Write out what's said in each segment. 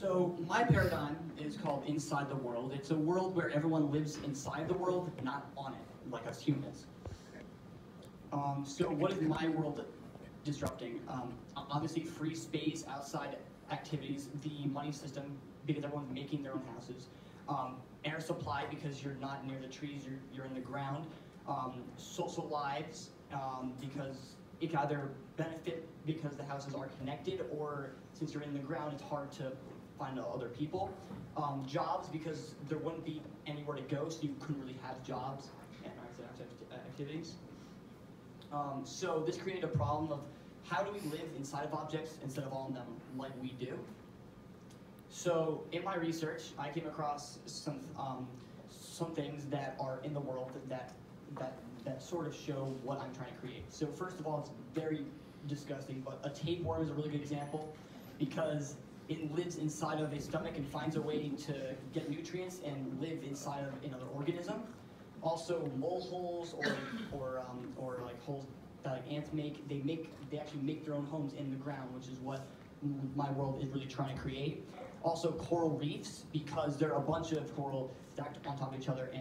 So my paradigm is called inside the world. It's a world where everyone lives inside the world, not on it, like us humans. So what is my world disrupting? Obviously free space, outside activities, the money system, because everyone's making their own houses. Air supply, because you're not near the trees, you're in the ground. Social lives, because it can either benefit because the houses are connected, or since you're in the ground, it's hard to find other people. Jobs, because there wouldn't be anywhere to go, so you couldn't really have jobs and activities. So this created a problem of how do we live inside of objects instead of on them like we do. So in my research, I came across some things that are in the world that sort of show what I'm trying to create. So first of all, it's very disgusting, but a tapeworm is a really good example because it lives inside of a stomach and finds a way to get nutrients and live inside of another organism. Also, mole holes or like holes that like ants make, they actually make their own homes in the ground, which is what my world is really trying to create. Also, coral reefs, because there are a bunch of coral stacked on top of each other,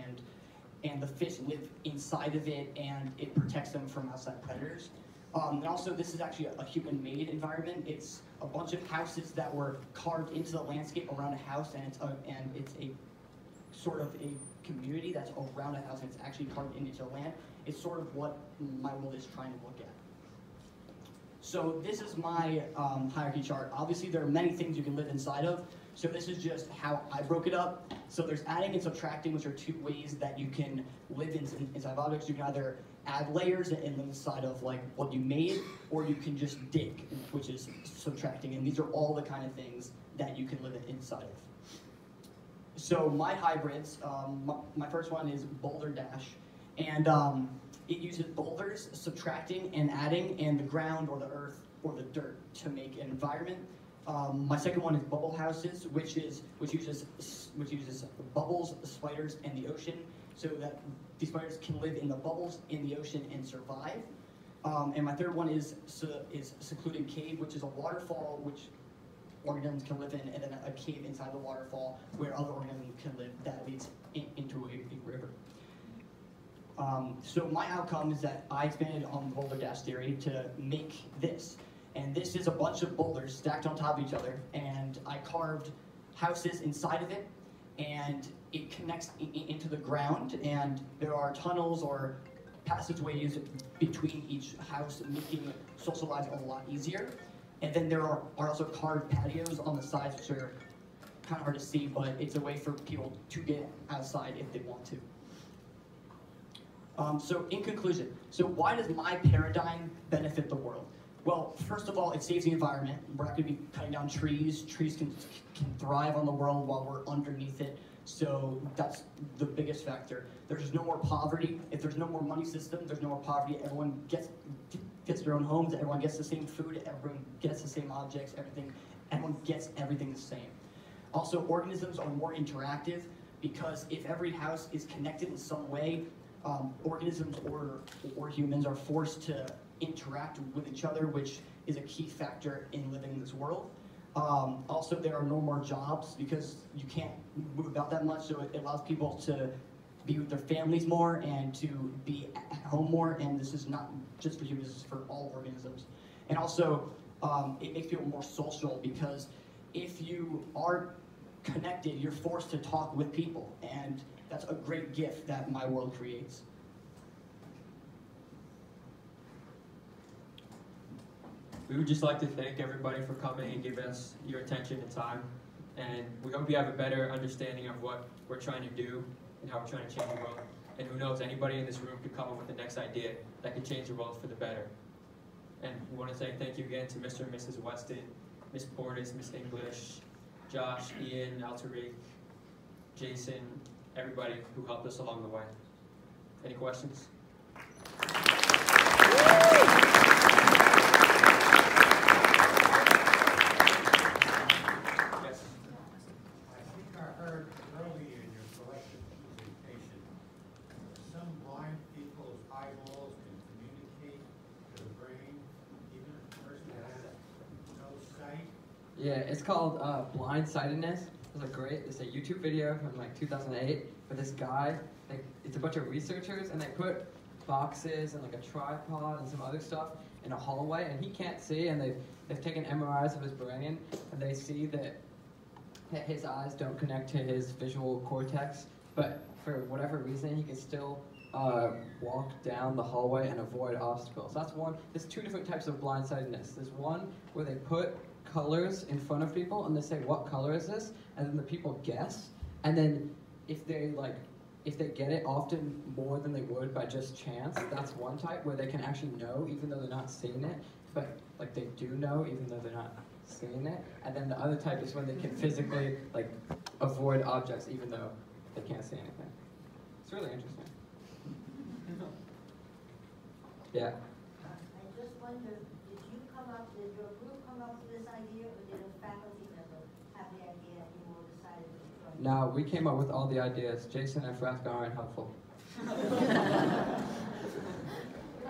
and the fish live inside of it, and it protects them from outside predators. And also, this is actually a human-made environment. It's a bunch of houses that were carved into the landscape around a house, and it's a sort of a community that's around a house, and it's actually carved into the land. It's sort of what my world is trying to look at. So this is my hierarchy chart. Obviously, there are many things you can live inside of. So this is just how I broke it up. So there's adding and subtracting, which are two ways that you can live inside of objects. You can either add layers and live inside of like what you made, or you can just dig, which is subtracting. And these are all the kind of things that you can live inside of. So my hybrids, my first one is Boulder Dash, and it uses boulders, subtracting and adding, and the ground or the earth or the dirt to make an environment. My second one is Bubble Houses, which uses bubbles, spiders, and the ocean, so that these spiders can live in the bubbles in the ocean and survive. And my third one is Secluded Cave, which is a waterfall which organisms can live in, and then a cave inside the waterfall where other organisms can live that leads into a river. So my outcome is that I expanded on the Boulder Dash theory to make this. And this is a bunch of boulders stacked on top of each other, and I carved houses inside of it, and it connects into the ground, and there are tunnels or passageways between each house, making social lives a lot easier. And then there are also carved patios on the sides, which are kind of hard to see, but it's a way for people to get outside if they want to. So in conclusion, so why does my paradigm benefit the world? Well, first of all, it saves the environment. We're not going to be cutting down trees. Trees can thrive on the world while we're underneath it. So that's the biggest factor. There's no more poverty. If there's no more money system, there's no more poverty. Everyone gets their own homes. Everyone gets the same food. Everyone gets the same objects. Everyone gets everything the same. Also, organisms are more interactive because if every house is connected in some way, organisms or humans are forced to interact with each other, which is a key factor in living in this world. Also, there are no more jobs because you can't move about that much, so it allows people to be with their families more and to be at home more, and this is not just for humans, this is for all organisms. And also, it makes people more social because if you are connected, you're forced to talk with people, and that's a great gift that my world creates. We would just like to thank everybody for coming and giving us your attention and time. And we hope you have a better understanding of what we're trying to do and how we're trying to change the world. And who knows, anybody in this room could come up with the next idea that could change the world for the better. And we want to say thank you again to Mr. and Mrs. Weston, Miss Portis, Miss English, Josh, Ian, Altariq, Jason, everybody who helped us along the way. Any questions? Yeah, it's called Blindsidedness. It's it's a YouTube video from like 2008 with this guy. It's a bunch of researchers, and they put boxes and like a tripod and some other stuff in a hallway, and he can't see, and they've taken MRIs of his brain, and they see that his eyes don't connect to his visual cortex, but for whatever reason, he can still walk down the hallway and avoid obstacles. That's one. There's two different types of blindsidedness. There's one where they put colors in front of people and they say, "What color is this?" And then the people guess. And then if they get it often more than they would by just chance, that's one type where they can actually know even though they're not seeing it. But like they do know even though they're not seeing it. And then the other type is when they can physically like avoid objects even though they can't see anything. It's really interesting. Yeah. I just wondered, did your group come up with this idea, or did a faculty member have the idea and you all decided to join? No, we came up with all the ideas. Jason and Fraska aren't helpful.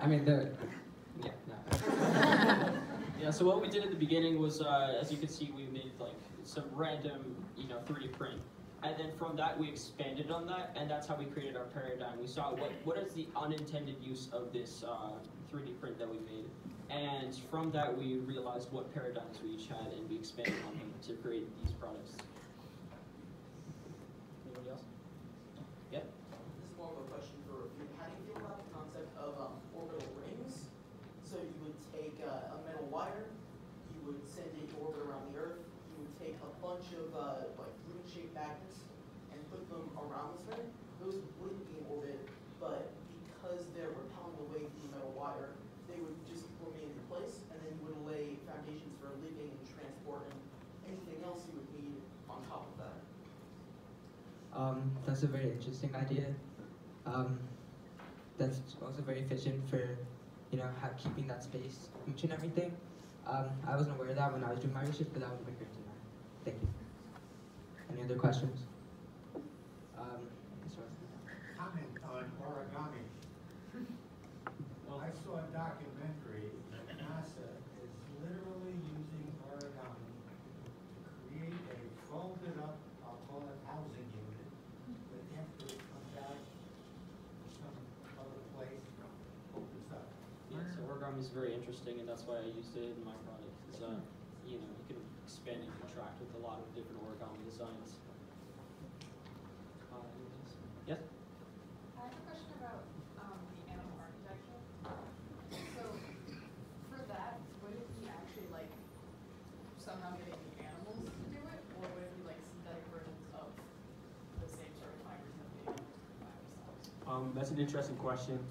I mean, yeah, no. Yeah, so what we did at the beginning was, as you can see, we made like some random, 3D print. And then from that, we expanded on that, and that's how we created our paradigm. We saw what is the unintended use of this 3D print that we made. And from that, we realized what paradigms we each had, and we expanded on them to create these products. Anybody else? Yeah? This is more of a question for you. How do you feel about the concept of orbital rings? So you would take a metal wire, you would send it to orbit around the Earth, you would take a bunch of like ring-shaped magnets and put them around this ring. Those wouldn't be in orbit, but because they're repelling away from the metal wire, they would just remain in place, and then you would lay foundations for living and transport and anything else you would need on top of that. That's a very interesting idea. That's also very efficient for, keeping that space each and everything. I wasn't aware of that when I was doing my research, but that would be great to know. Thank you. Any other questions? Comment on origami. I saw a documentary that NASA is literally using origami to create a folded up, I'll call it housing unit, that after it comes out to some other place, opens up. Yeah, so origami is very interesting, and that's why I used it in my product. It's, you can expand and contract with a lot of different origami designs. Yes? I have a question about the animal architecture. So for that, would it be actually like somehow getting the animals to do it, or would it be like synthetic versions of the same sort of fibers that they by themselves? That's an interesting question.